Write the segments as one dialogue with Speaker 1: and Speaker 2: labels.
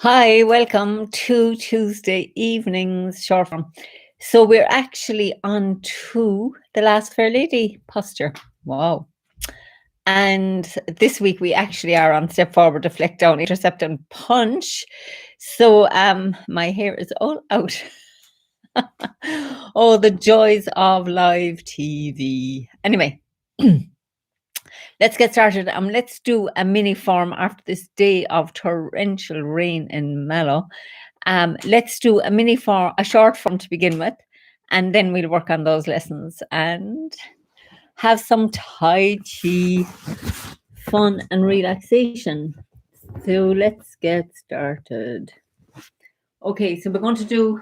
Speaker 1: Hi, welcome to Tuesday evening's short form. So we're actually on to the last Fair Lady posture. Wow. And this week we actually are on step forward, deflect down, intercept and punch. So my hair is all out. Oh, the joys of live TV. Anyway, let's get started. Let's do a mini form after this day of torrential rain in Mallow. Let's do a short form to begin with, and then we'll work on those lessons and have some Tai Chi fun and relaxation. So let's get started. Okay, so we're going to do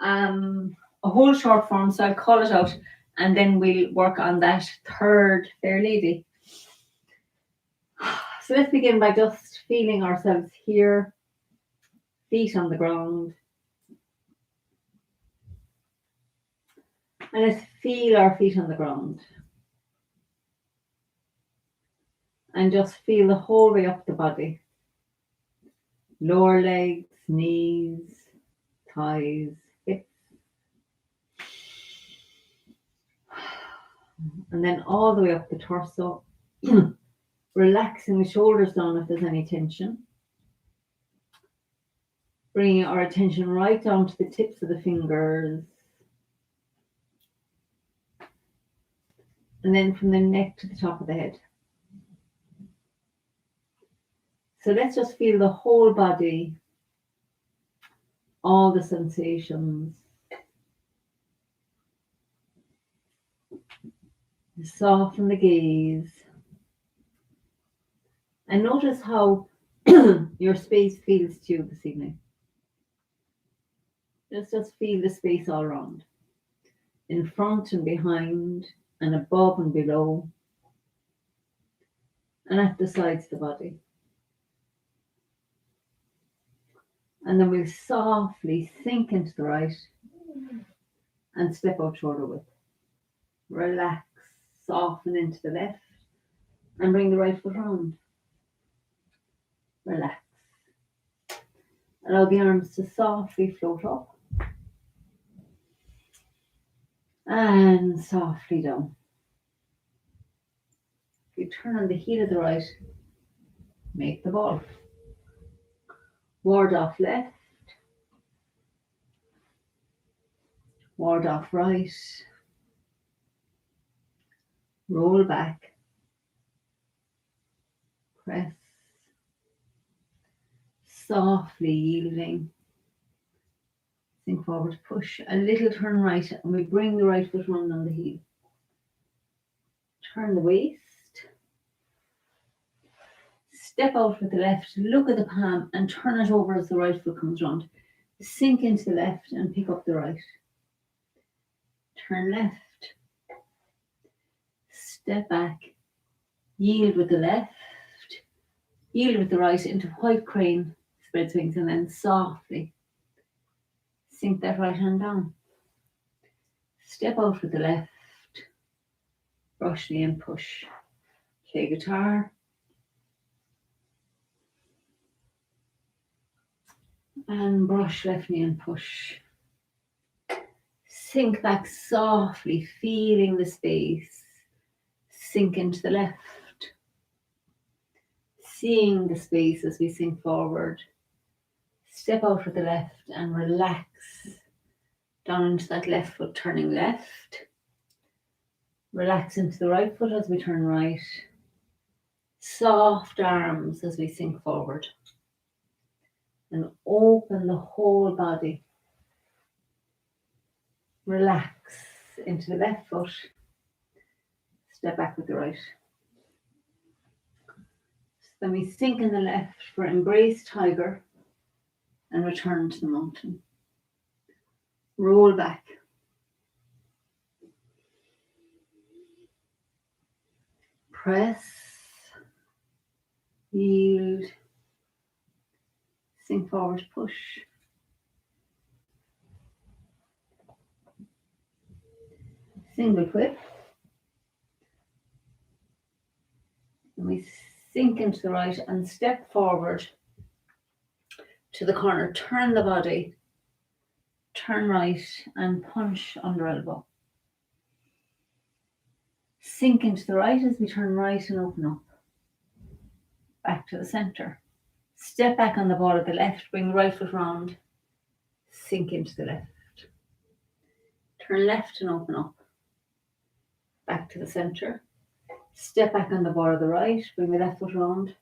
Speaker 1: a whole short form, so I'll call it out, and then we'll work on that third Fair Lady. So let's begin by just feeling ourselves here, feet on the ground. And let's feel our feet on the ground. And just feel the whole way up the body. Lower legs, knees, thighs, hips. And then all the way up the torso. Relaxing the shoulders down if there's any tension. Bringing our attention right down to the tips of the fingers. And then from the neck to the top of the head. So let's just feel the whole body, all the sensations. Soften the gaze. And notice how your space feels to you this evening. Just feel the space all around. In front and behind, and above and below, and at the sides of the body. And then we'll softly sink into the right and step out shoulder width. Relax, soften into the left, and bring the right foot round. Relax. Allow the arms to softly float up and softly down. If you turn on the heel of the right, make the ball. Ward off left, ward off right, roll back, press, softly yielding, sink forward, push, a little turn right, and we bring the right foot round on the heel. Turn the waist, step out with the left, look at the palm and turn it over as the right foot comes round. Sink into the left and pick up the right. Turn left, step back, yield with the left, yield with the right into white crane, spread wings, and then softly sink that right hand down. Step out with the left, brush knee and push. Play guitar. And brush left knee and push. Sink back softly, feeling the space. Sink into the left. Seeing the space as we sink forward. Step out with the left and relax down into that left foot, turning left. Relax into the right foot as we turn right. Soft arms as we sink forward. And open the whole body. Relax into the left foot. Step back with the right. Then we sink in the left for embrace tiger and return to the mountain. Roll back. Press. Yield. Sink forward, push. Single whip. And we sink into the right and step forward to the corner, turn the body, turn right and punch under elbow. Sink into the right as we turn right and open up. Back to the center. Step back on the ball of the left, bring the right foot round, sink into the left. Turn left and open up. Back to the center. Step back on the ball of the right, bring the left foot round,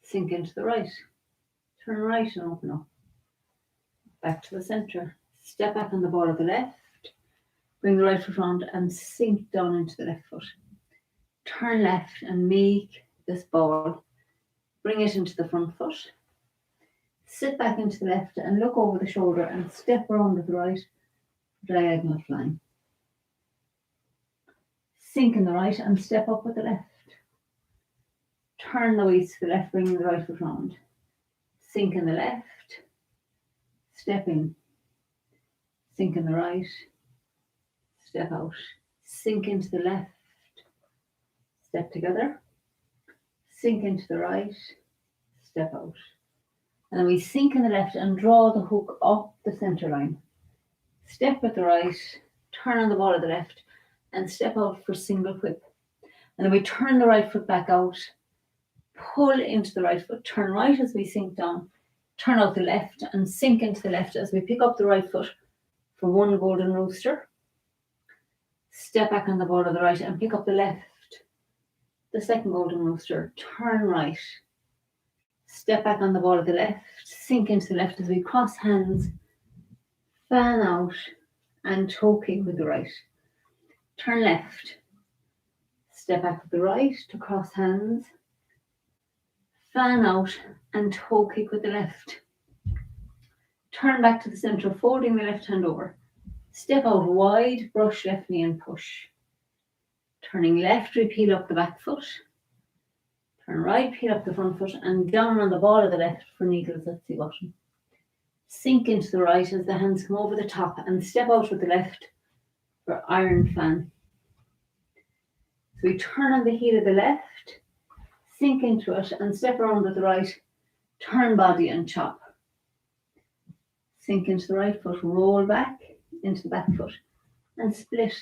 Speaker 1: sink into the right. Turn right and open up. Back to the center. Step back on the ball of the left, bring the right foot round and sink down into the left foot. Turn left and make this ball. Bring it into the front foot. Sit back into the left and look over the shoulder and step around with the right, diagonal flying. Sink in the right and step up with the left. Turn the waist to the left, bringing the right foot round. Sink in the left. Step in. Sink in the right. Step out. Sink into the left. Step together. Sink into the right. Step out. And then we sink in the left and draw the hook up the center line. Step with the right. Turn on the ball of the left. And step out for single whip. And then we turn the right foot back out. Pull into the right foot. Turn right as we sink down. Turn out the left and sink into the left as we pick up the right foot for one golden rooster. Step back on the ball of the right and pick up the left. The second golden rooster. Turn right. Step back on the ball of the left. Sink into the left as we cross hands. Fan out and toe kick with the right. Turn left. Step back with the right to cross hands. Fan out and toe kick with the left. Turn back to the center, folding the left hand over. Step out wide, brush left knee and push. Turning left, we peel up the back foot. Turn right, peel up the front foot and down on the ball of the left for needles at the bottom. Sink into the right as the hands come over the top and step out with the left for iron fan. So we turn on the heel of the left, sink into it and step around with the right, turn body and chop. Sink into the right foot, roll back into the back foot and split.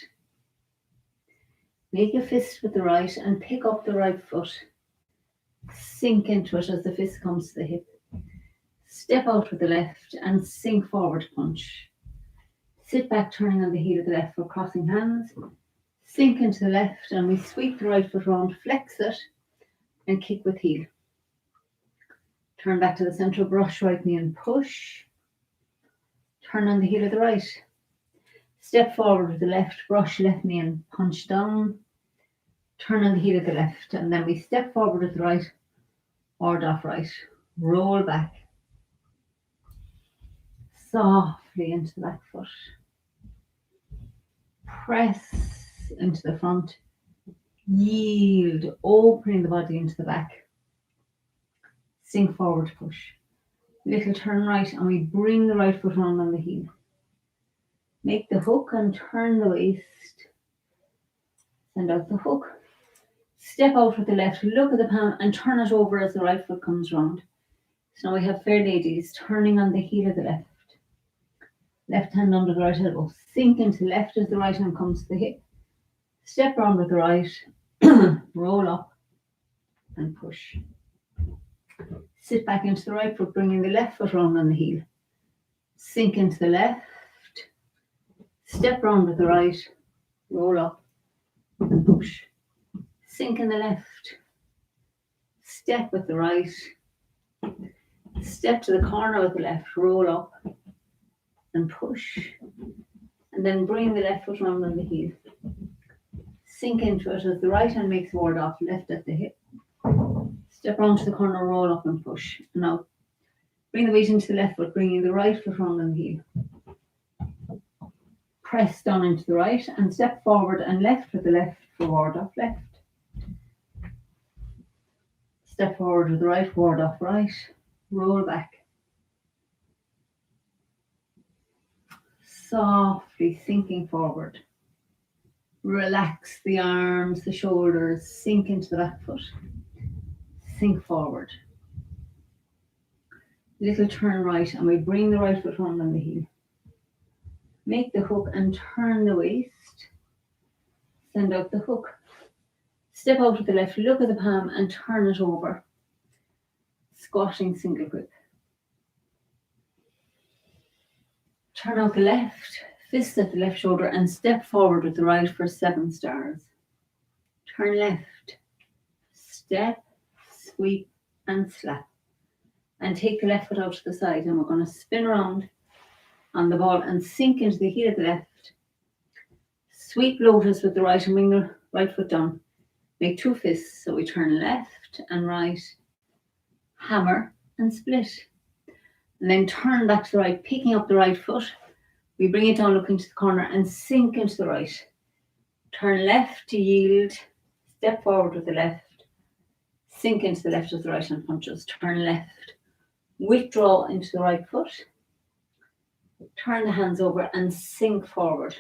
Speaker 1: Make a fist with the right and pick up the right foot. Sink into it as the fist comes to the hip. Step out with the left and sink forward punch. Sit back turning on the heel of the left for crossing hands. Sink into the left and we sweep the right foot round, flex it and kick with heel. Turn back to the center, brush right knee and push. Turn on the heel of the right. Step forward with the left, brush left knee and punch down. Turn on the heel of the left and then we step forward with the right, ward off right. Roll back. Softly into the back foot. Press into the front. Yield, opening the body into the back. Sink forward, push. Little turn right and we bring the right foot round on the heel. Make the hook and turn the waist. Send out the hook. Step out with the left, look at the palm and turn it over as the right foot comes round. So now we have fair ladies turning on the heel of the left. Left hand under the right elbow. Sink into the left as the right hand comes to the hip. Step round with the right. Roll up and push. Sit back into the right foot, bringing the left foot round on the heel. Sink into the left. Step round with the right. Roll up and push. Sink in the left. Step with the right. Step to the corner with the left. Roll up and push. And then bring the left foot round on the heel. Sink into it as the right hand makes ward off, left at the hip. Step round to the corner, roll up and push. Now, bring the weight into the left foot, bringing the right foot round on the heel. Press down into the right and step forward and left with the left for ward off left. Step forward with the right, ward off right. Roll back. Softly sinking forward. Relax the arms, the shoulders, sink into the back foot. Sink forward. little turn right, and we bring the right foot round on the heel. Make the hook and turn the waist. Send out the hook. Step out with the left, look at the palm and turn it over. Squatting single whip. Turn out the left, fist at the left shoulder and step forward with the right for 7 stars. Turn left, step, sweep and slap. And take the left foot out to the side, and we're going to spin around on the ball and sink into the heel of the left. Sweep lotus with the right and bring the right foot down. Make 2 fists, so we turn left and right, hammer and split. And then turn back to the right, picking up the right foot. We bring it down, looking to the corner and sink into the right. Turn left to yield, step forward with the left, sink into the left as the right hand punches. Turn left, withdraw into the right foot, turn the hands over and sink forward.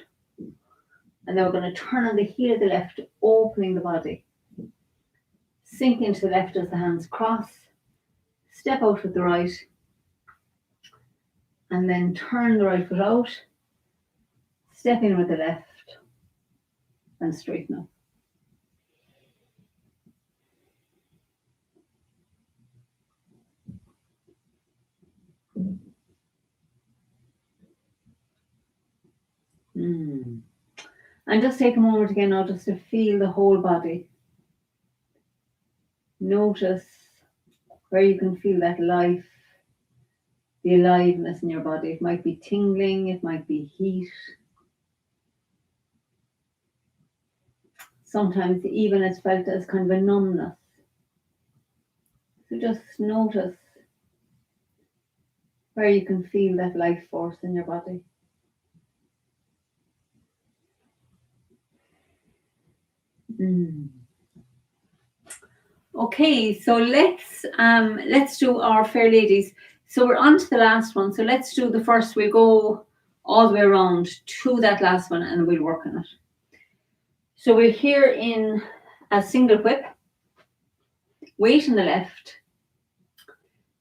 Speaker 1: And then we're going to turn on the heel of the left, opening the body. Sink into the left as the hands cross, step out with the right, and then turn the right foot out, step in with the left, and straighten up. And just take a moment again now just to feel the whole body. Notice where you can feel that life, the aliveness in your body. It might be tingling, it might be heat. Sometimes even it's felt as kind of a numbness. So just notice where you can feel that life force in your body. Okay, so let's do our Fair Ladies. So we're on to the last one. So let's do the first. We'll go all the way around to that last one and we'll work on it. So we're here in a single whip. Weight in the left.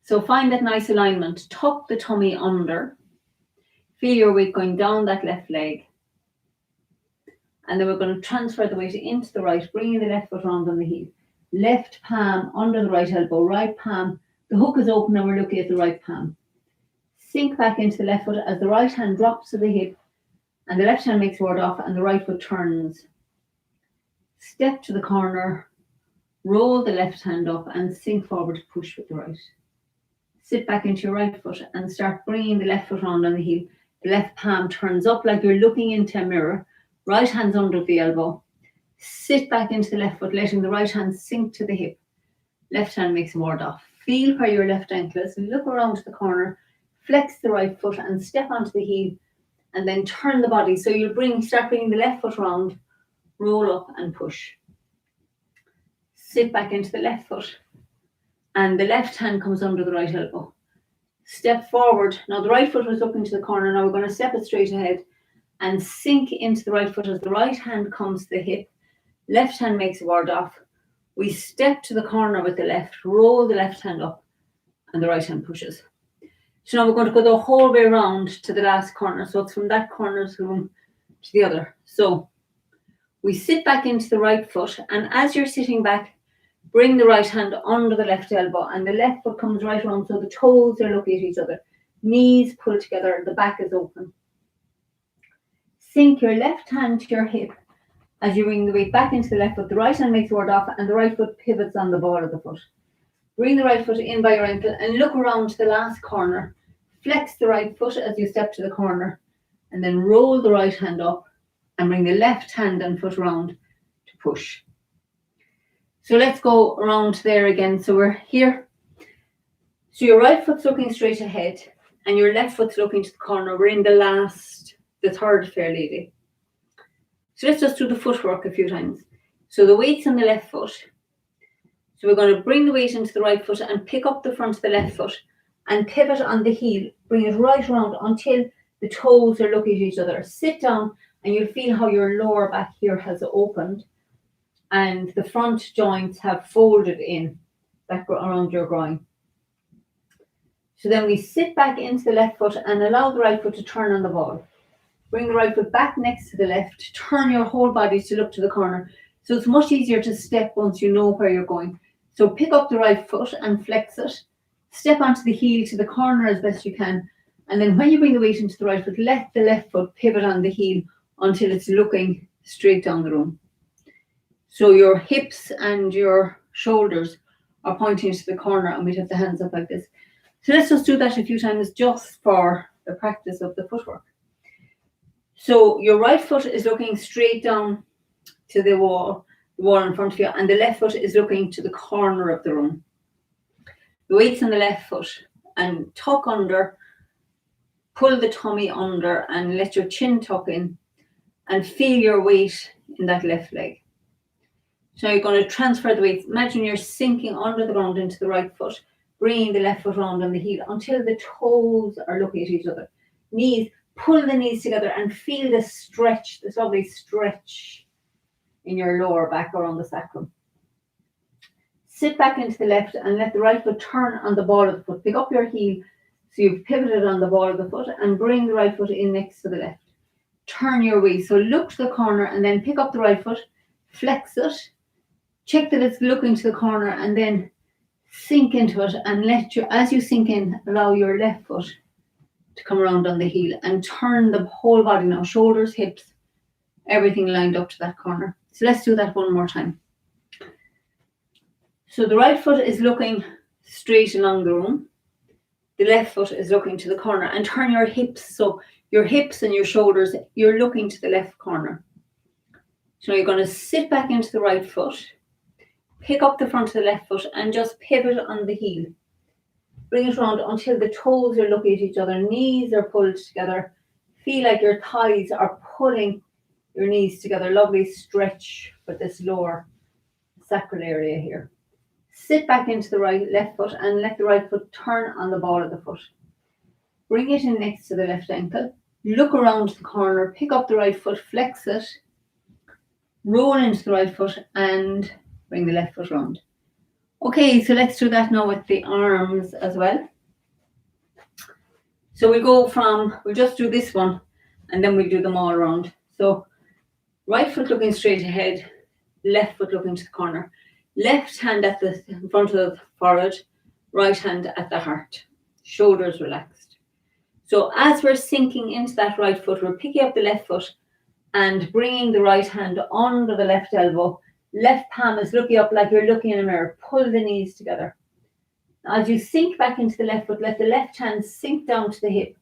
Speaker 1: So find that nice alignment. Tuck the tummy under. Feel your weight going down that left leg. And then we're going to transfer the weight into the right, bringing the left foot round on the heel. Left palm under the right elbow, right palm. The hook is open and we're looking at the right palm. Sink back into the left foot as the right hand drops to the hip and the left hand makes ward off and the right foot turns. Step to the corner, roll the left hand up and sink forward to push with the right. Sit back into your right foot and start bringing the left foot round on the heel. The left palm turns up like you're looking into a mirror. Right hand's under the elbow. Sit back into the left foot, letting the right hand sink to the hip. Left hand makes a ward off. Feel where your left ankle is. Look around to the corner. Flex the right foot and step onto the heel. And then turn the body. So you'll start bringing the left foot round. Roll up and push. Sit back into the left foot. And the left hand comes under the right elbow. Step forward. Now the right foot was up into the corner. Now we're going to step it straight ahead. And sink into the right foot as the right hand comes to the hip. Left hand makes a ward off. We step to the corner with the left, roll the left hand up, and the right hand pushes. So now we're going to go the whole way around to the last corner. So it's from that corner to the other. So we sit back into the right foot, and as you're sitting back, bring the right hand under the left elbow, and the left foot comes right around so the toes are looking at each other. Knees pull together, the back is open. Sink your left hand to your hip as you bring the weight back into the left foot. The right hand makes ward off and the right foot pivots on the ball of the foot. Bring the right foot in by your ankle and look around to the last corner. Flex the right foot as you step to the corner and then roll the right hand up and bring the left hand and foot around to push. So let's go around there again. So we're here. So your right foot's looking straight ahead and your left foot's looking to the corner. We're in the third Fair Lady. So let's just do the footwork a few times. So the weight's on the left foot. So we're going to bring the weight into the right foot and pick up the front of the left foot and pivot on the heel. Bring it right around until the toes are looking at each other. Sit down and you'll feel how your lower back here has opened and the front joints have folded in back around your groin. So then we sit back into the left foot and allow the right foot to turn on the ball. Bring the right foot back next to the left. Turn your whole body to look to the corner. So it's much easier to step once you know where you're going. So pick up the right foot and flex it. Step onto the heel to the corner as best you can. And then when you bring the weight into the right foot, let the left foot pivot on the heel until it's looking straight down the room. So your hips and your shoulders are pointing to the corner, and we'd have the hands up like this. So let's just do that a few times just for the practice of the footwork. So your right foot is looking straight down to the wall in front of you, and the left foot is looking to the corner of the room. The weight's on the left foot, and tuck under, pull the tummy under, and let your chin tuck in, and feel your weight in that left leg. So you're going to transfer the weight. Imagine you're sinking under the ground into the right foot, bringing the left foot round on the heel until the toes are looking at each other. Knees, pull the knees together and feel the stretch, this lovely stretch in your lower back around the sacrum. Sit back into the left and let the right foot turn on the ball of the foot. Pick up your heel so you've pivoted on the ball of the foot and bring the right foot in next to the left. Turn your waist. So look to the corner and then pick up the right foot, flex it, check that it's looking to the corner, and then sink into it, and as you sink in, allow your left foot to come around on the heel and turn the whole body now, shoulders, hips, everything lined up to that corner. So let's do that one more time. So the right foot is looking straight along the room. The left foot is looking to the corner, and turn your hips. So your hips and your shoulders, you're looking to the left corner. So now you're going to sit back into the right foot, pick up the front of the left foot and just pivot on the heel. Bring it around until the toes are looking at each other, knees are pulled together. Feel like your thighs are pulling your knees together. Lovely stretch for this lower sacral area here. Sit back into the left foot and let the right foot turn on the ball of the foot. Bring it in next to the left ankle. Look around the corner, pick up the right foot, flex it, roll into the right foot and bring the left foot round. Okay, so let's do that now with the arms as well. So we'll just do this one and then we'll do them all around. So right foot looking straight ahead, left foot looking to the corner. Left hand at the front of the forehead, right hand at the heart. Shoulders relaxed. So as we're sinking into that right foot, we're picking up the left foot and bringing the right hand under the left elbow. Left palm is looking up like you're looking in a mirror. Pull the knees together. As you sink back into the left foot, let the left hand sink down to the hip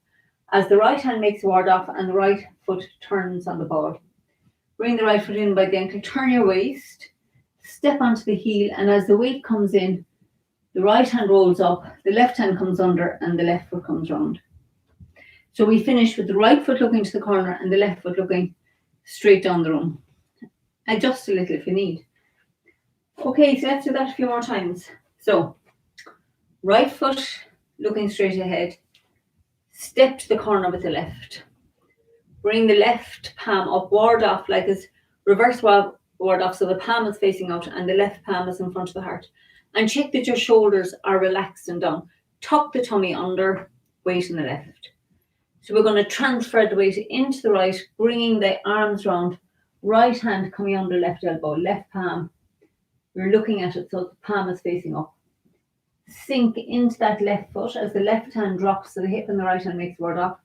Speaker 1: as the right hand makes a ward off and the right foot turns on the ball. Bring the right foot in by the ankle. Turn your waist. Step onto the heel, and as the weight comes in, the right hand rolls up, the left hand comes under, and the left foot comes round. So we finish with the right foot looking to the corner and the left foot looking straight down the room. Adjust a little if you need. Okay, so let's do that a few more times. So, right foot looking straight ahead. Step to the corner with the left. Bring the left palm up, ward off like it's reverse ward off, so the palm is facing out and the left palm is in front of the heart. And check that your shoulders are relaxed and down. Tuck the tummy under, weight in the left. So we're going to transfer the weight into the right, bringing the arms round. Right hand coming under left elbow, left palm. We're looking at it so the palm is facing up. Sink into that left foot as the left hand drops to the hip and the right hand makes ward off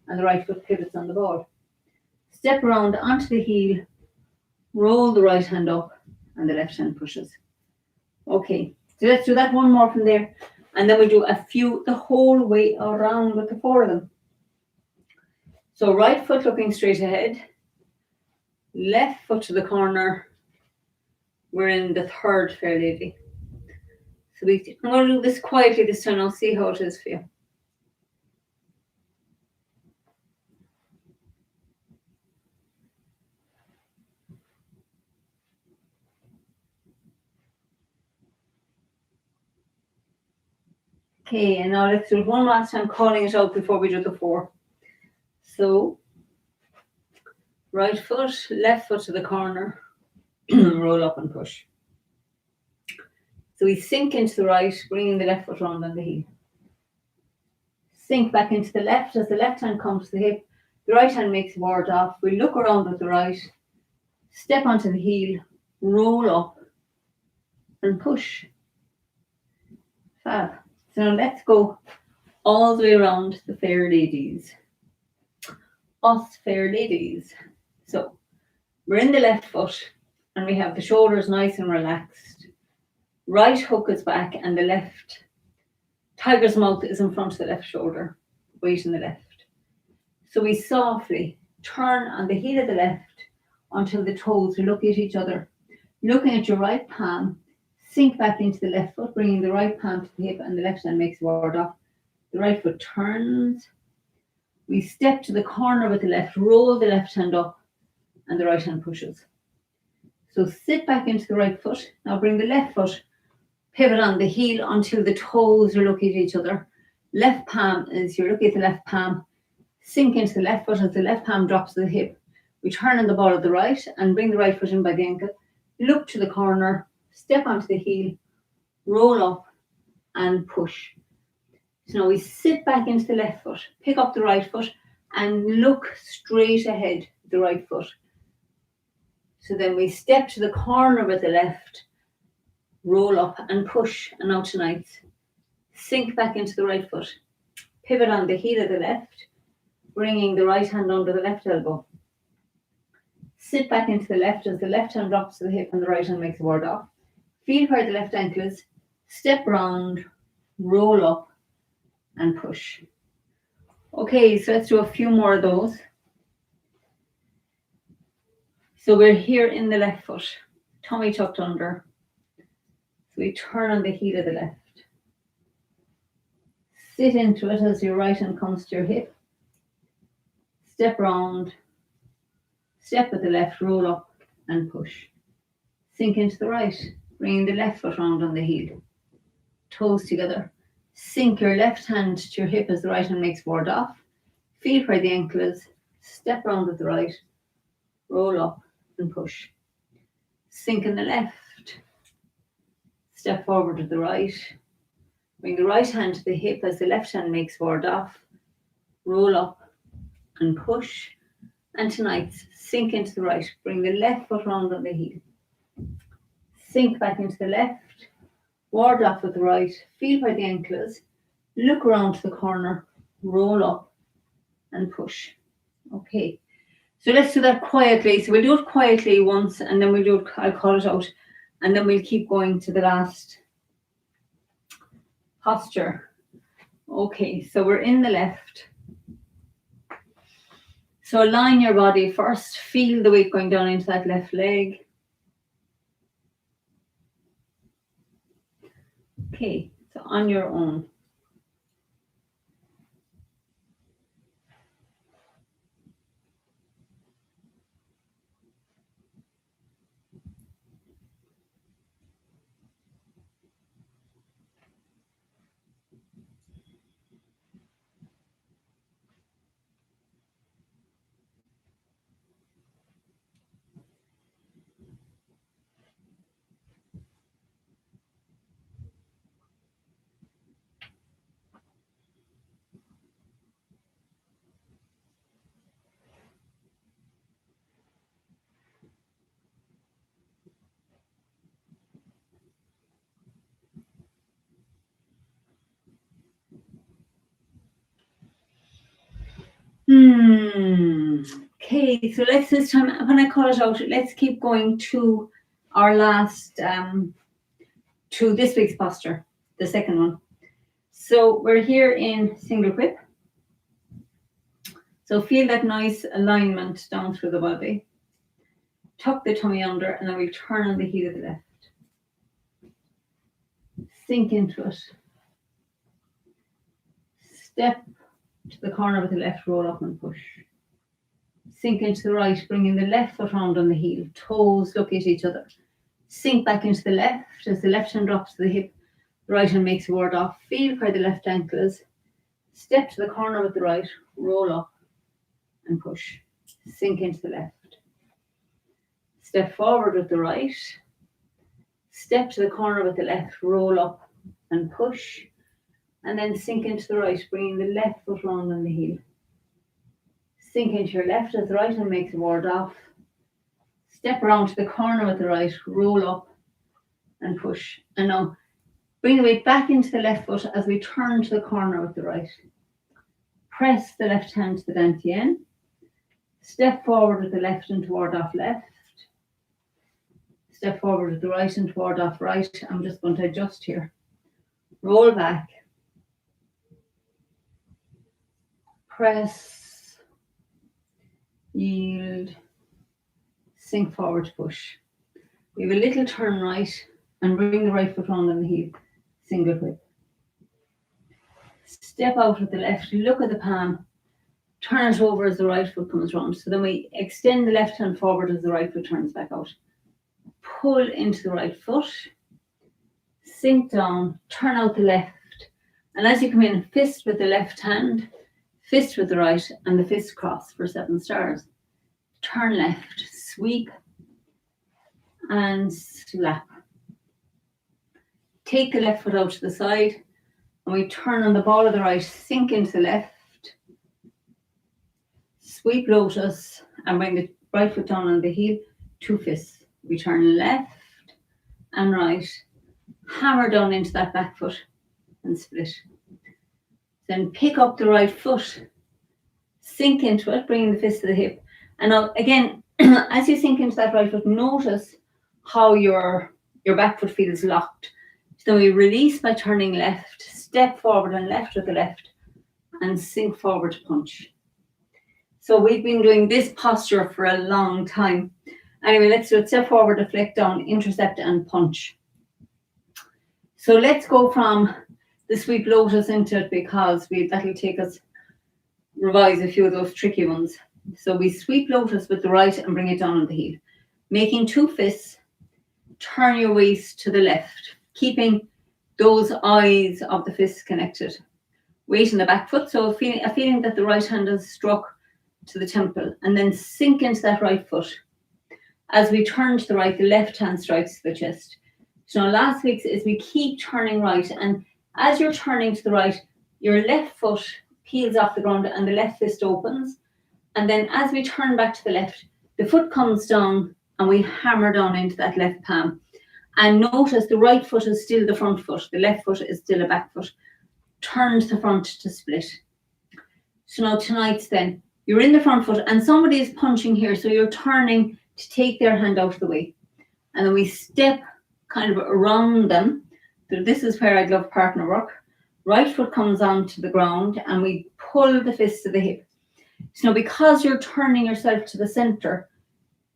Speaker 1: and the right foot pivots on the ball. Step around onto the heel, roll the right hand up and the left hand pushes. Okay, so let's do that one more from there and then we'll do a few the whole way around with the four of them. So right foot looking straight ahead, left foot to the corner. We're in the third Fair Lady. So I'm going to do this quietly this time. I'll see how it is for you. Okay, and now let's do it one last time, calling it out before we do the four. So, right foot, left foot to the corner, roll up and push. So we sink into the right, bringing the left foot round on the heel. Sink back into the left. As the left hand comes to the hip, the right hand makes a ward off. We look around with the right, step onto the heel, roll up and push. Fab. So now let's go all the way around the fair ladies. Us fair ladies. So we're in the left foot and we have the shoulders nice and relaxed. Right hook is back and the left tiger's mouth is in front of the left shoulder, weight in the left. So we softly turn on the heel of the left until the toes look at each other. Looking at your right palm, sink back into the left foot, bringing the right palm to the hip and the left hand makes a ward off. The right foot turns. We step to the corner with the left, roll the left hand up and the right hand pushes. So sit back into the right foot. Now bring the left foot, pivot on the heel until the toes are looking at each other. Left palm, as you're looking at the left palm, sink into the left foot as the left palm drops to the hip. We turn on the ball of the right and bring the right foot in by the ankle. Look to the corner, step onto the heel, roll up and push. So now we sit back into the left foot, pick up the right foot and look straight ahead with the right foot. So then we step to the corner with the left, roll up and push. And now tonight, sink back into the right foot, pivot on the heel of the left, bringing the right hand under the left elbow. Sit back into the left as the left hand drops to the hip and the right hand makes a ward off. Feel where the left ankle is, step round, roll up and push. Okay, so let's do a few more of those. So we're here in the left foot, tummy tucked under. So we turn on the heel of the left. Sit into it as your right hand comes to your hip. Step round, step with the left, roll up and push. Sink into the right, bringing the left foot round on the heel. Toes together. Sink your left hand to your hip as the right hand makes ward off. Feel where the ankle is. Step round with the right, roll up and push. Sink in the left. Step forward with the right. Bring the right hand to the hip as the left hand makes ward off. Roll up and push. And tonight, sink into the right. Bring the left foot round on the heel. Sink back into the left. Ward off with the right. Feel where the ankle is. Look around to the corner. Roll up and push. Okay. So let's do that quietly. So we'll do it quietly once and then we'll do it, I'll call it out. And then we'll keep going to the last posture. Okay, so we're in the left. So align your body first. Feel the weight going down into that left leg. Okay, so on your own. Okay, so let's this time, when I call it out, let's keep going to our last, to this week's posture, the second one. So we're here in single whip. So feel that nice alignment down through the body. Tuck the tummy under and then we'll turn on the heel of the left. Sink into it. Step to the corner with the left, roll up and push. Sink into the right, bringing the left foot round on the heel. Toes look at each other. Sink back into the left as the left hand drops to the hip. The right hand makes a ward off. Feel where the left ankle is. Step to the corner with the right, roll up and push. Sink into the left. Step forward with the right. Step to the corner with the left, roll up and push. And then sink into the right, bringing the left foot round on the heel. Sink into your left as the right hand makes a ward off. Step around to the corner with the right, roll up and push. And now bring the weight back into the left foot as we turn to the corner with the right. Press the left hand to the dantian. Step forward with the left and toward off left. Step forward with the right and toward off right. I'm just going to adjust here. Roll back. Press. Yield. Sink forward to push. We have a little turn right and bring the right foot round on the heel. Single whip. Step out with the left. Look at the palm. Turn it over as the right foot comes round. So then we extend the left hand forward as the right foot turns back out. Pull into the right foot. Sink down. Turn out the left. And as you come in, fist with the left hand, fist with the right, and the fist cross for 7 stars. Turn left. Sweep. And slap. Take the left foot out to the side. And we turn on the ball of the right. Sink into the left. Sweep lotus and bring the right foot down on the heel, 2 fists. We turn left and right, hammer down into that back foot and split. Then pick up the right foot, sink into it, bringing the fist to the hip. And now again, as you sink into that right foot, notice how your back foot feels locked. So we release by turning left, step forward and left with the left, and sink forward to punch. So we've been doing this posture for a long time. Anyway, let's do it. Step forward, deflect down, intercept and punch. So let's go from the sweep lotus into it because that'll take us revise a few of those tricky ones. So we sweep lotus with the right and bring it down on the heel. Making 2 fists, turn your waist to the left, keeping those eyes of the fists connected. Weight in the back foot, so a feeling that the right hand is struck to the temple, and then sink into that right foot. As we turn to the right, the left hand strikes the chest. So now last week's is we keep turning right, and as you're turning to the right, your left foot peels off the ground and the left fist opens. And then as we turn back to the left, the foot comes down and we hammer down into that left palm. And notice the right foot is still the front foot, the left foot is still a back foot. Turn to the front to split. So now tonight's then, you're in the front foot and somebody is punching here, so you're turning to take their hand out of the way. And then we step kind of around them. So this is where I'd love partner work. Right foot comes onto the ground and we pull the fist to the hip. So now because you're turning yourself to the center,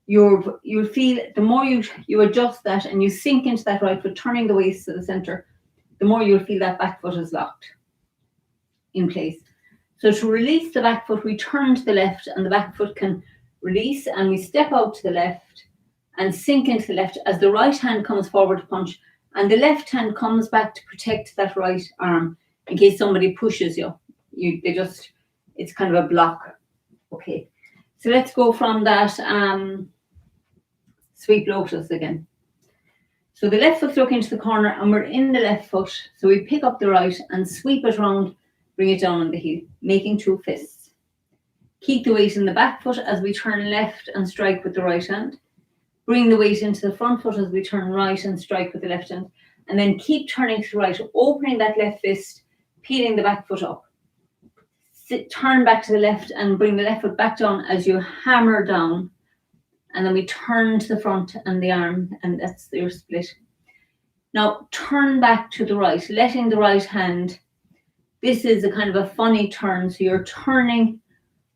Speaker 1: you'll feel the more you adjust that and you sink into that right foot, turning the waist to the center, the more you'll feel that back foot is locked in place. So to release the back foot, we turn to the left and the back foot can release, and we step out to the left and sink into the left as the right hand comes forward to punch and the left hand comes back to protect that right arm in case somebody pushes you. It's kind of a block. Okay, so let's go from that sweep lotus again. So the left foot's looking to the corner and we're in the left foot. So we pick up the right and sweep it round, bring it down on the heel, making 2 fists. Keep the weight in the back foot as we turn left and strike with the right hand. Bring the weight into the front foot as we turn right and strike with the left hand. And then keep turning to the right, opening that left fist, peeling the back foot up. Turn back to the left and bring the left foot back down as you hammer down. And then we turn to the front and the arm, and that's your split. Now turn back to the right, letting the right hand. This is a kind of a funny turn, so you're turning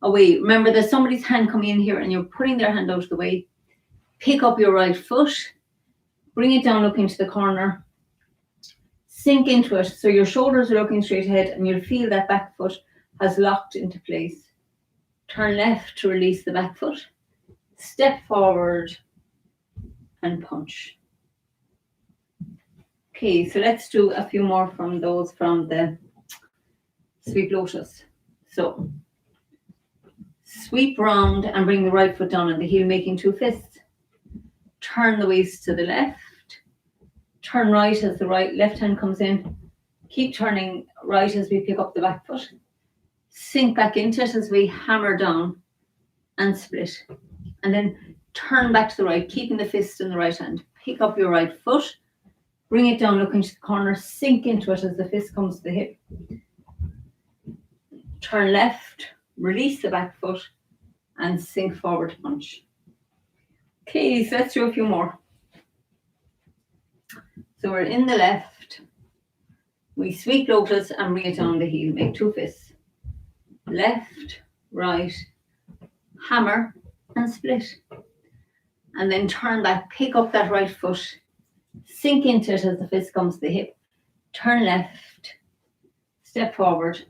Speaker 1: away. Remember, there's somebody's hand coming in here and you're putting their hand out of the way. Pick up your right foot, bring it down looking to the corner, sink into it so your shoulders are looking straight ahead and you'll feel that back foot has locked into place. Turn left to release the back foot, step forward and punch. Okay, so let's do a few more from the sweep lotus. So sweep round and bring the right foot down on the heel, making 2 fists. Turn the waist to the left. Turn right as the left hand comes in. Keep turning right as we pick up the back foot. Sink back into it as we hammer down and split. And then turn back to the right, keeping the fist in the right hand. Pick up your right foot, bring it down, looking to the corner, sink into it as the fist comes to the hip. Turn left, release the back foot, and sink forward to punch. Okay, so let's do a few more. So we're in the left. We sweep lotus and bring it down the heel. Make two fists. Left, right, hammer, and split. And then turn back, pick up that right foot, sink into it as the fist comes to the hip. Turn left, step forward,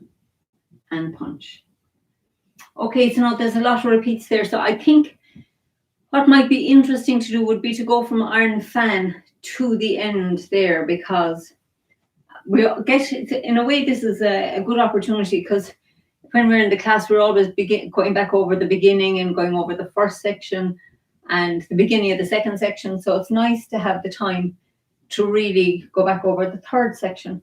Speaker 1: and punch. Okay, so now there's a lot of repeats there. So I think what might be interesting to do would be to go from Iron Fan to the end there, because we'll get, in a way, this is a good opportunity, because when we're in the class, we're always going back over the beginning and going over the first section and the beginning of the second section. So it's nice to have the time to really go back over the third section.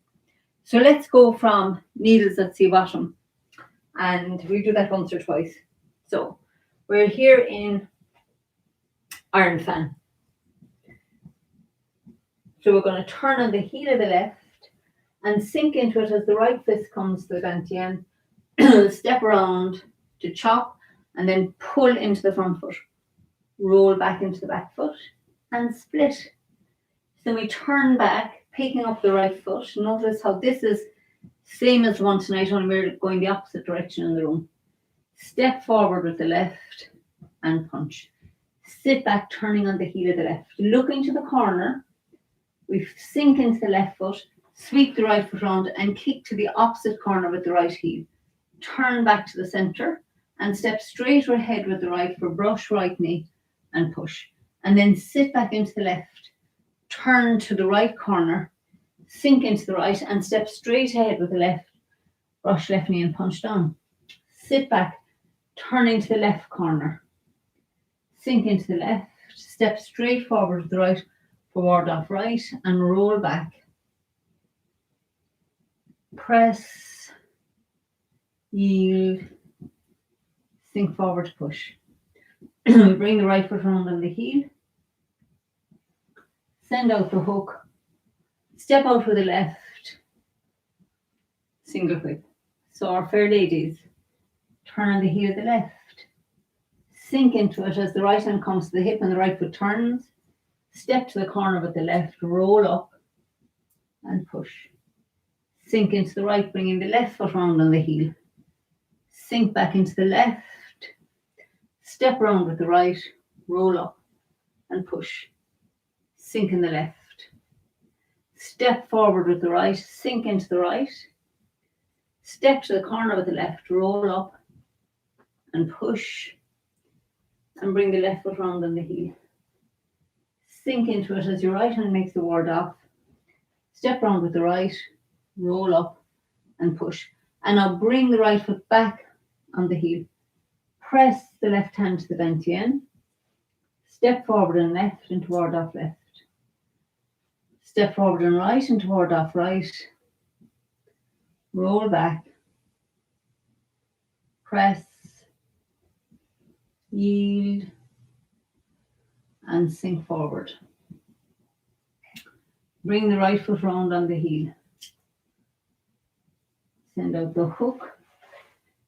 Speaker 1: So let's go from needles at sea bottom, and we do that once or twice. So we're here in Iron Fan. So we're going to turn on the heel of the left and sink into it as the right fist comes to the dantian. Step around to chop and then pull into the front foot. Roll back into the back foot and split. So we turn back, picking up the right foot. Notice how this is same as one tonight, only we're going the opposite direction in the room. Step forward with the left and punch. Sit back, turning on the heel of the left. Looking to the corner, we sink into the left foot, sweep the right foot around and kick to the opposite corner with the right heel. Turn back to the center and step straight ahead with the right for brush right knee and push. And then sit back into the left, turn to the right corner, sink into the right and step straight ahead with the left, brush left knee and punch down. Sit back, turn into the left corner, sink into the left, step straight forward with the right for ward off right and roll back. Press, yield, sink forward, push. Bring the right foot around on the heel. Send out the hook. Step out with the left. Single whip. So our fair ladies, turn on the heel of the left. Sink into it as the right hand comes to the hip and the right foot turns. Step to the corner with the left. Roll up and push. Sink into the right, bringing the left foot round on the heel. Sink back into the left. Step around with the right, roll up and push. Sink in the left. Step forward with the right, sink into the right. Step to the corner with the left, roll up and push. And bring the left foot round on the heel. Sink into it as your right hand makes the ward off. Step around with the right, roll up and push. And now bring the right foot back on the heel. Press the left hand to the dantian. Step forward and left into ward off left. Step forward and right into ward off right. Roll back. Press. Yield. And sink forward. Bring the right foot round on the heel. Send out the hook.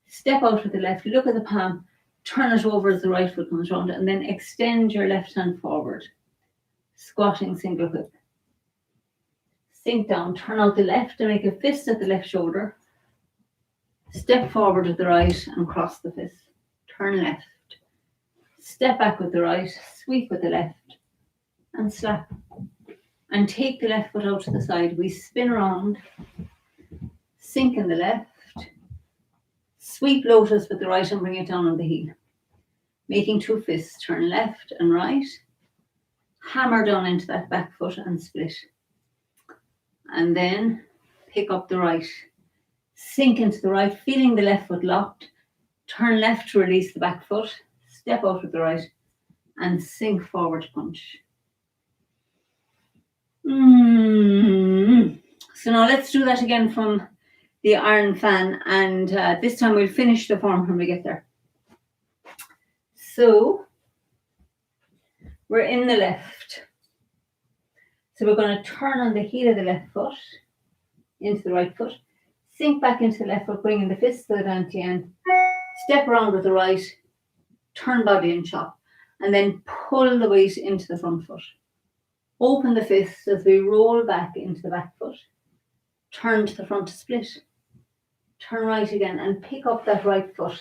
Speaker 1: Step out with the left. Look at the palm. Turn it over as the right foot comes round and then extend your left hand forward. Squatting single whip. Sink down, turn out the left and make a fist at the left shoulder. Step forward with the right and cross the fist. Turn left. Step back with the right, sweep with the left and slap. And take the left foot out to the side. We spin around, sink in the left, sweep lotus with the right and bring it down on the heel. Making two fists, turn left and right, hammer down into that back foot and split. And then pick up the right, sink into the right, feeling the left foot locked, turn left to release the back foot, step out with the right and sink forward punch. So now let's do that again from the iron fan, and this time we'll finish the form when we get there. So we're in the left. So we're going to turn on the heel of the left foot into the right foot, sink back into the left foot, bringing the fist to the dantian, step around with the right, turn body and chop, and then pull the weight into the front foot. Open the fist as we roll back into the back foot, turn to the front to split, turn right again and pick up that right foot.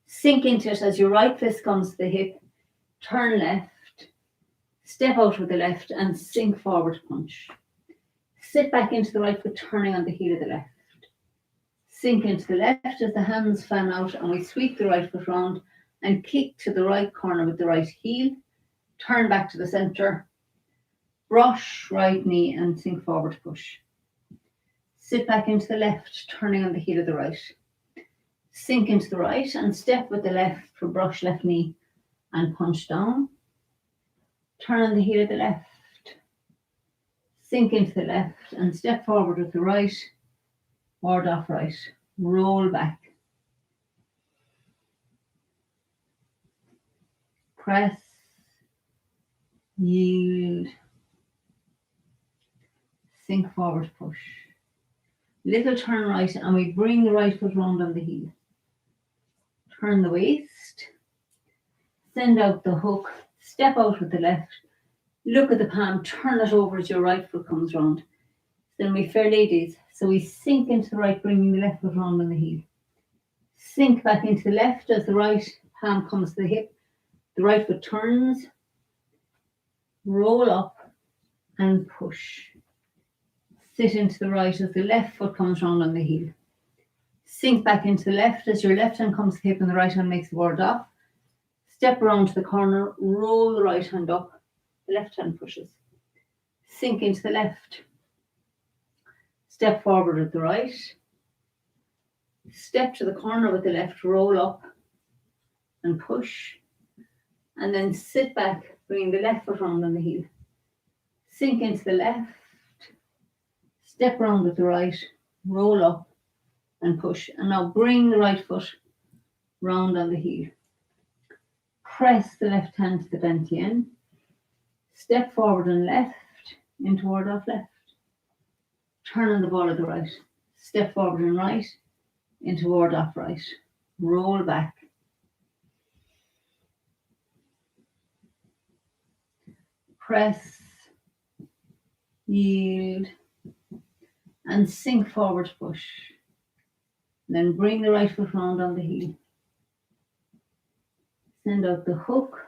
Speaker 1: Sink into it as your right fist comes to the hip, turn left, step out with the left and sink forward to punch. Sit back into the right foot, turning on the heel of the left. Sink into the left as the hands fan out and we sweep the right foot round and kick to the right corner with the right heel. Turn back to the centre. Brush right knee and sink forward to push. Sit back into the left, turning on the heel of the right. Sink into the right and step with the left for brush left knee and punch down. Turn on the heel of the left. Sink into the left and step forward with the right, ward off right, roll back. Press, yield, sink forward, push. Little turn right and we bring the right foot round on the heel. Turn the waist, send out the hook, step out with the left, look at the palm, turn it over as your right foot comes round. Then we fair ladies, so we sink into the right, bringing the left foot round on the heel. Sink back into the left as the right palm comes to the hip. The right foot turns, roll up and push. Sit into the right as the left foot comes round on the heel. Sink back into the left as your left hand comes to the hip and the right hand makes the ward off. Step around to the corner, roll the right hand up, the left hand pushes. Sink into the left. Step forward with the right. Step to the corner with the left, roll up and push. And then sit back, bringing the left foot round on the heel. Sink into the left. Step around with the right, roll up and push. And now bring the right foot round on the heel. Press the left hand to the dantian. Step forward and left into ward off left. Turn on the ball of the right. Step forward and right into ward off right. Roll back. Press, yield, and sink forward, push. Then bring the right foot round on the heel. Send out the hook.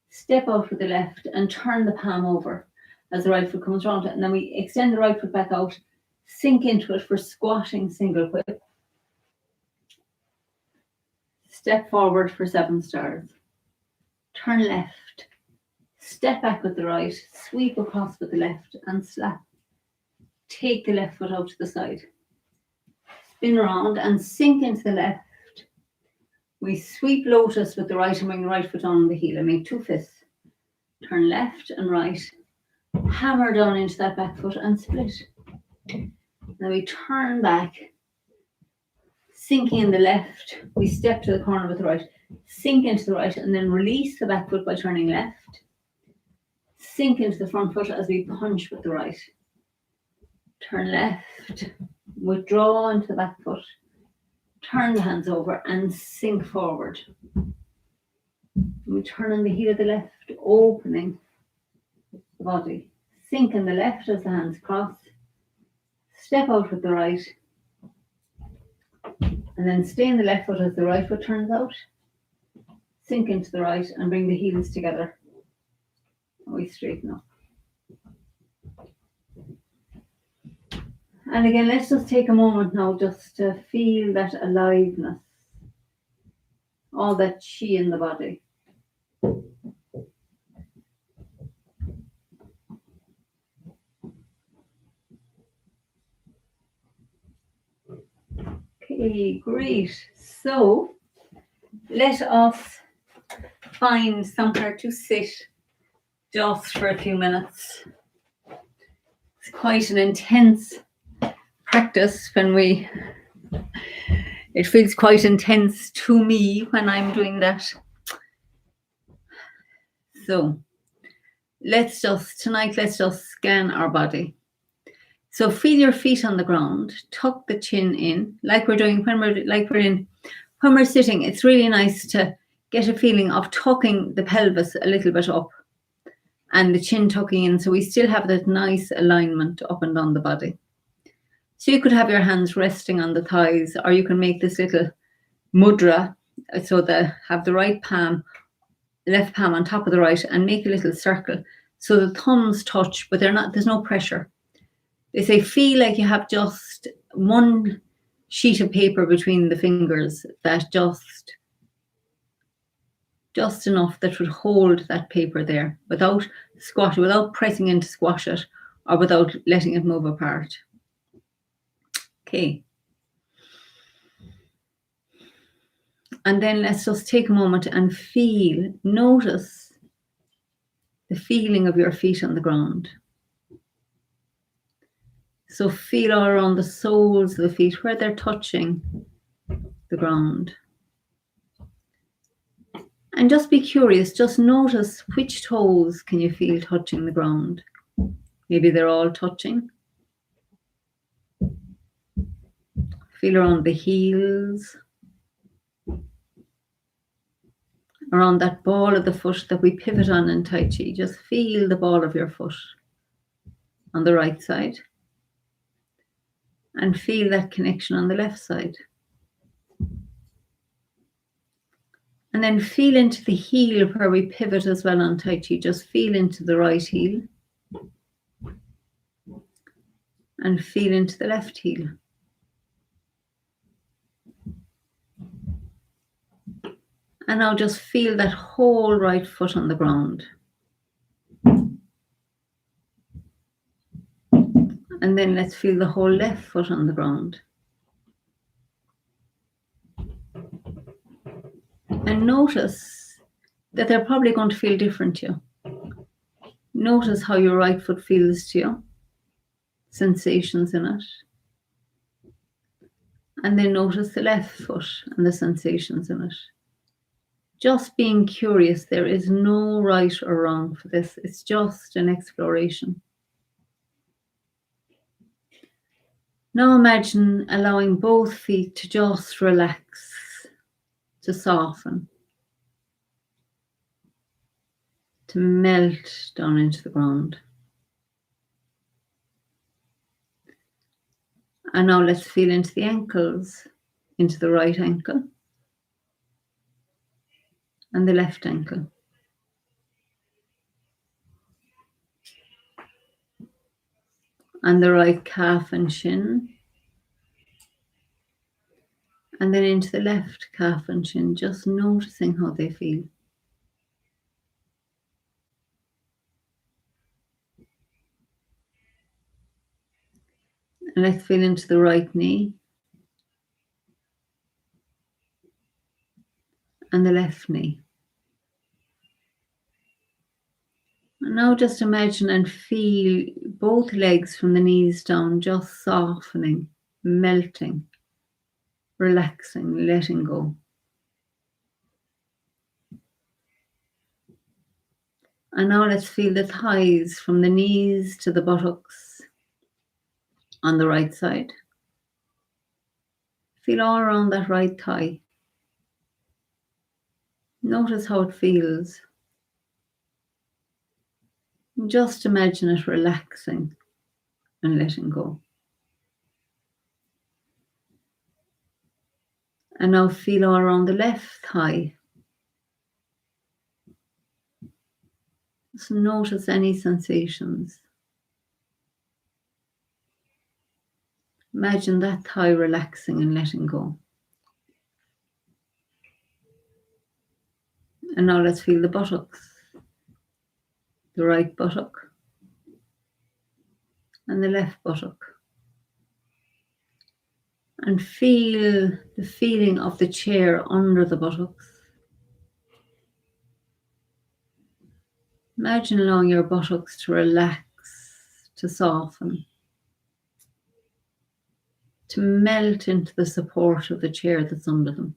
Speaker 1: Step out with the left and turn the palm over as the right foot comes round. And then we extend the right foot back out, sink into it for squatting single whip. Step forward for 7 stars. Turn left. Step back with the right, sweep across with the left and slap. Take the left foot out to the side. Spin around and sink into the left. We sweep lotus with the right and bring the right foot on the heel and make 2 fists. Turn left and right. Hammer down into that back foot and split. Then we turn back. Sinking in the left. We step to the corner with the right. Sink into the right and then release the back foot by turning left. Sink into the front foot as we punch with the right. Turn left. Withdraw into the back foot. Turn the hands over and sink forward. We turn on the heel of the left, opening the body. Sink in the left as the hands cross. Step out with the right. And then stay in the left foot as the right foot turns out. Sink into the right and bring the heels together. And we straighten up. And again, let's just take a moment now just to feel that aliveness, all that chi in the body. Okay, great. So let us find somewhere to sit just for a few minutes. It's quite an intense practice it feels quite intense to me when I'm doing that. So tonight let's just scan our body. So feel your feet on the ground, tuck the chin in, like we're doing when we're sitting. It's really nice to get a feeling of tucking the pelvis a little bit up and the chin tucking in, so we still have that nice alignment up and down the body. So you could have your hands resting on the thighs, or you can make this little mudra, so have the right palm, left palm on top of the right, and make a little circle so the thumbs touch, but there's no pressure. They say feel like you have just one sheet of paper between the fingers, that just enough that would hold that paper there without pressing in to squash it or without letting it move apart. Okay. And then let's just take a moment and notice the feeling of your feet on the ground. So feel all around the soles of the feet where they're touching the ground. And just be curious, just notice which toes can you feel touching the ground. Maybe they're all touching. Feel around the heels, around that ball of the foot that we pivot on in Tai Chi. Just feel the ball of your foot on the right side. And feel that connection on the left side. And then feel into the heel where we pivot as well on Tai Chi. Just feel into the right heel. And feel into the left heel. And now just feel that whole right foot on the ground. And then let's feel the whole left foot on the ground. And notice that they're probably going to feel different to you. Notice how your right foot feels to you, sensations in it. And then notice the left foot and the sensations in it. Just being curious, there is no right or wrong for this. It's just an exploration. Now imagine allowing both feet to just relax, to soften, to melt down into the ground. And now let's feel into the ankles, into the right ankle and the left ankle. And the right calf and shin. And then into the left calf and shin, just noticing how they feel. And let's feel into the right knee and the left knee. And now just imagine and feel both legs from the knees down, just softening, melting, relaxing, letting go. And now let's feel the thighs from the knees to the buttocks on the right side. Feel all around that right thigh. Notice how it feels. Just imagine it relaxing and letting go. And now feel all around the left thigh. Just notice any sensations. Imagine that thigh relaxing and letting go. And now let's feel the buttocks. The right buttock and the left buttock. And feel the feeling of the chair under the buttocks. Imagine allowing your buttocks to relax, to soften, to melt into the support of the chair that's under them.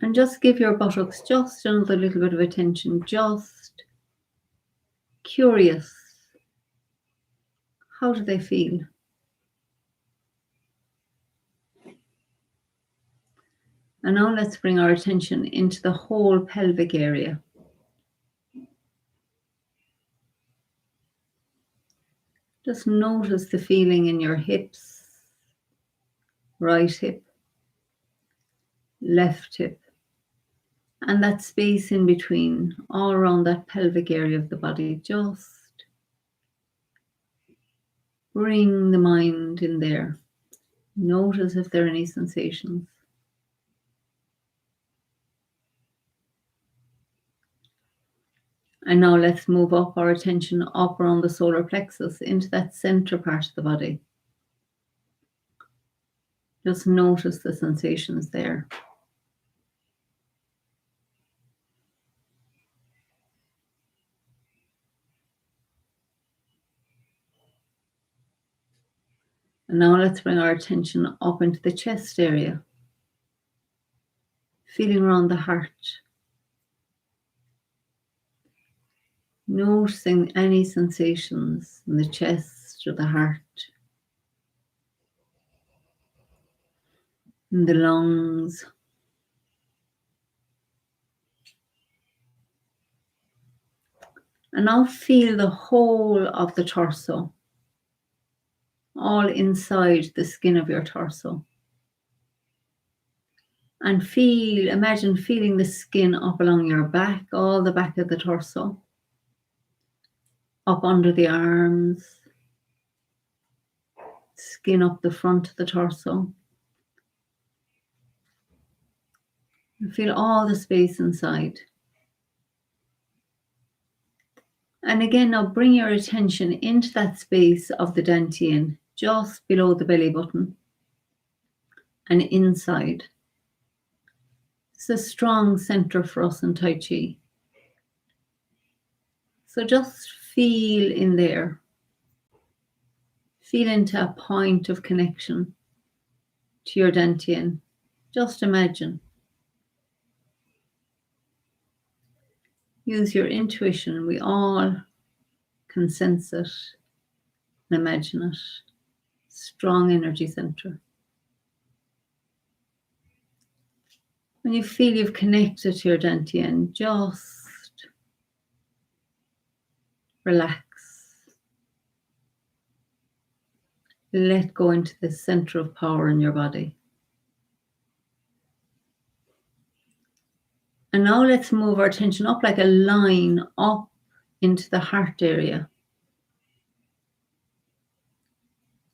Speaker 1: And just give your buttocks just another little bit of attention, just curious. How do they feel? And now let's bring our attention into the whole pelvic area. Just notice the feeling in your hips, right hip, left hip, and that space in between, all around that pelvic area of the body. Just bring the mind in there. Notice if there are any sensations. And now let's move up our attention up around the solar plexus into that center part of the body. Just notice the sensations there. And now let's bring our attention up into the chest area, feeling around the heart. Noticing any sensations in the chest or the heart, in the lungs. And now feel the whole of the torso, all inside the skin of your torso. And imagine feeling the skin up along your back, all the back of the torso, up under the arms, skin up the front of the torso. And feel all the space inside. And again, now bring your attention into that space of the dantian, just below the belly button and inside. It's a strong center for us in Tai Chi. So just feel in there. Feel into a point of connection to your dantian. Just imagine. Use your intuition. We all can sense it and imagine it. Strong energy center. When you feel you've connected to your dantian, just relax. Let go into the center of power in your body. And now let's move our attention up like a line up into the heart area.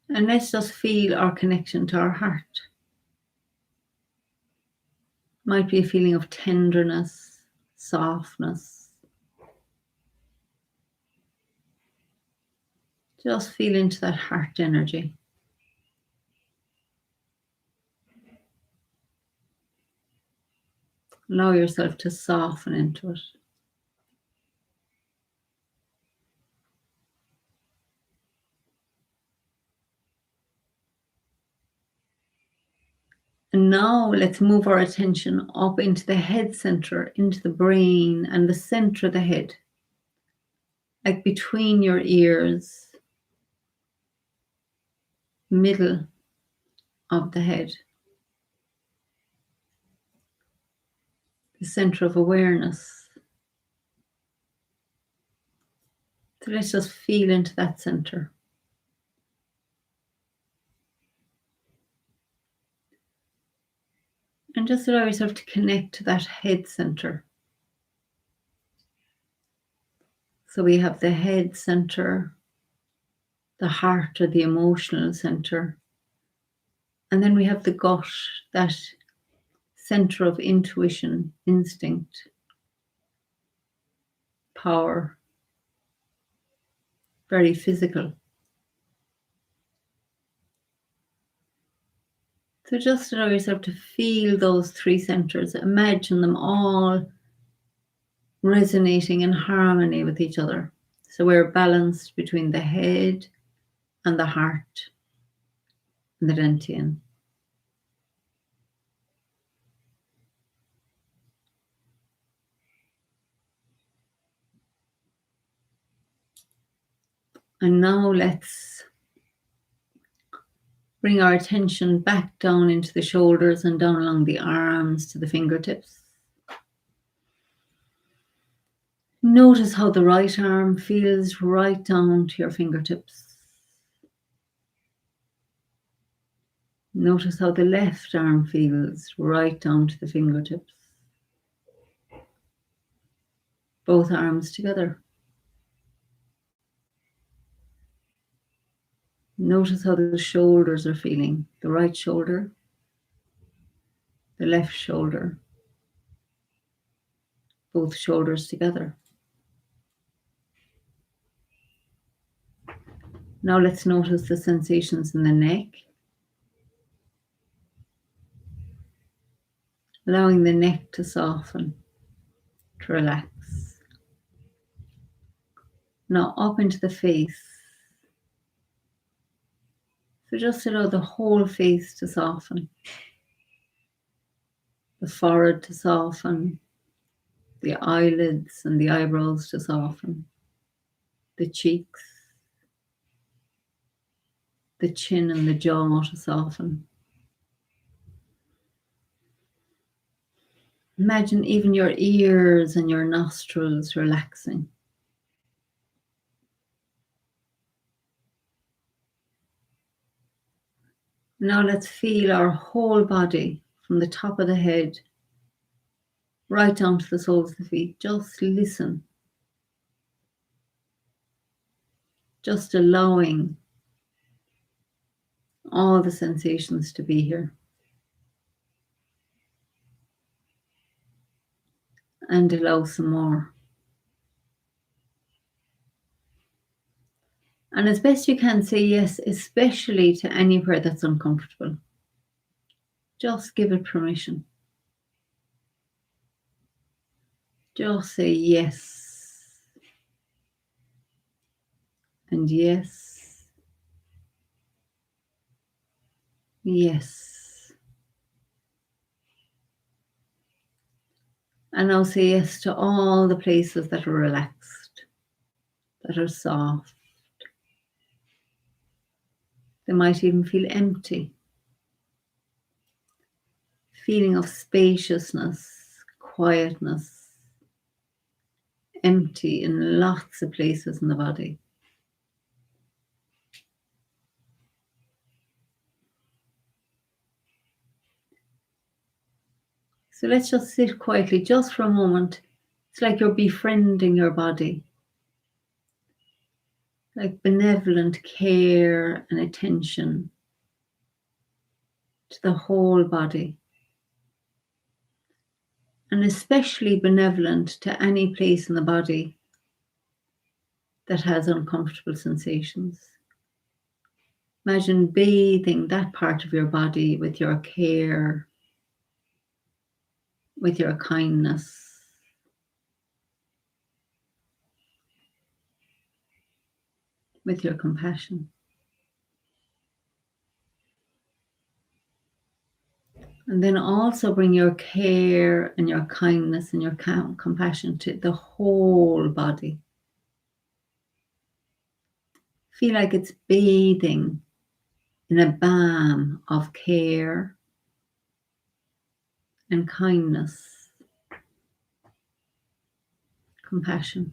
Speaker 1: And let's just feel our connection to our heart. Might be a feeling of tenderness, softness. Just feel into that heart energy. Allow yourself to soften into it. And now let's move our attention up into the head center, into the brain and the center of the head, like between your ears, middle of the head, the center of awareness. So let's just feel into that center. And just allow yourself to connect to that head center. So we have the head center, the heart or the emotional center. And then we have the gut, that center of intuition, instinct, power, very physical. So just allow yourself to feel those three centers. Imagine them all resonating in harmony with each other. So we're balanced between the head and the heart and the dantian. And now let's bring our attention back down into the shoulders and down along the arms to the fingertips. Notice how the right arm feels right down to your fingertips. Notice how the left arm feels right down to the fingertips. Both arms together. Notice how the shoulders are feeling. The right shoulder, the left shoulder, both shoulders together. Now let's notice the sensations in the neck. Allowing the neck to soften, to relax. Now up into the face. So just allow the whole face to soften. The forehead to soften. The eyelids and the eyebrows to soften. The cheeks. The chin and the jaw to soften. Imagine even your ears and your nostrils relaxing. Now let's feel our whole body from the top of the head right down to the soles of the feet. Just listen. Just allowing all the sensations to be here. And allow some more. And as best you can, say yes, especially to anywhere that's uncomfortable. Just give it permission. Just say yes. And yes. Yes. And now say yes to all the places that are relaxed, that are soft. They might even feel empty. Feeling of spaciousness, quietness, empty in lots of places in the body. So let's just sit quietly just for a moment. It's like you're befriending your body. Like benevolent care and attention to the whole body. And especially benevolent to any place in the body that has uncomfortable sensations. Imagine bathing that part of your body with your care, with your kindness. With your compassion. And then also bring your care and your kindness and your compassion to the whole body. Feel like it's bathing in a balm of care and kindness, compassion.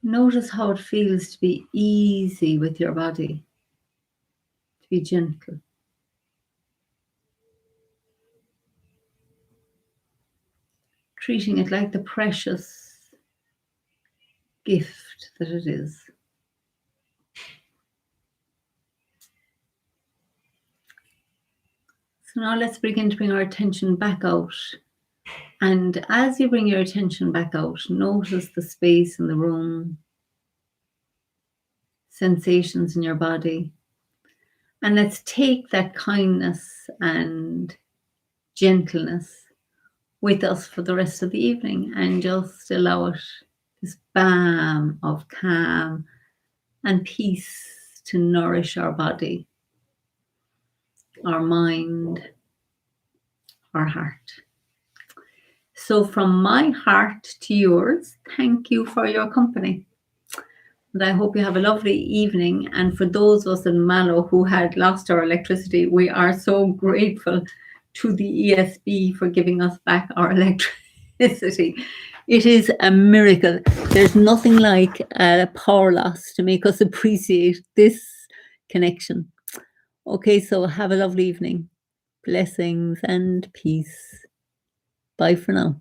Speaker 1: Notice how it feels to be easy with your body, to be gentle. Treating it like the precious gift that it is. So now let's begin to bring our attention back out. And as you bring your attention back out, notice the space in the room. sensations in your body. And let's take that kindness and gentleness with us for the rest of the evening and just allow it, this balm of calm and peace, to nourish our body, our mind, our heart. So from my heart to yours, thank you for your company. And I hope you have a lovely evening. And for those of us in Mallow who had lost our electricity, we are so grateful to the ESB for giving us back our electricity. It is a miracle. There's nothing like a power loss to make us appreciate this connection. Okay, so have a lovely evening. Blessings and peace. Bye for now.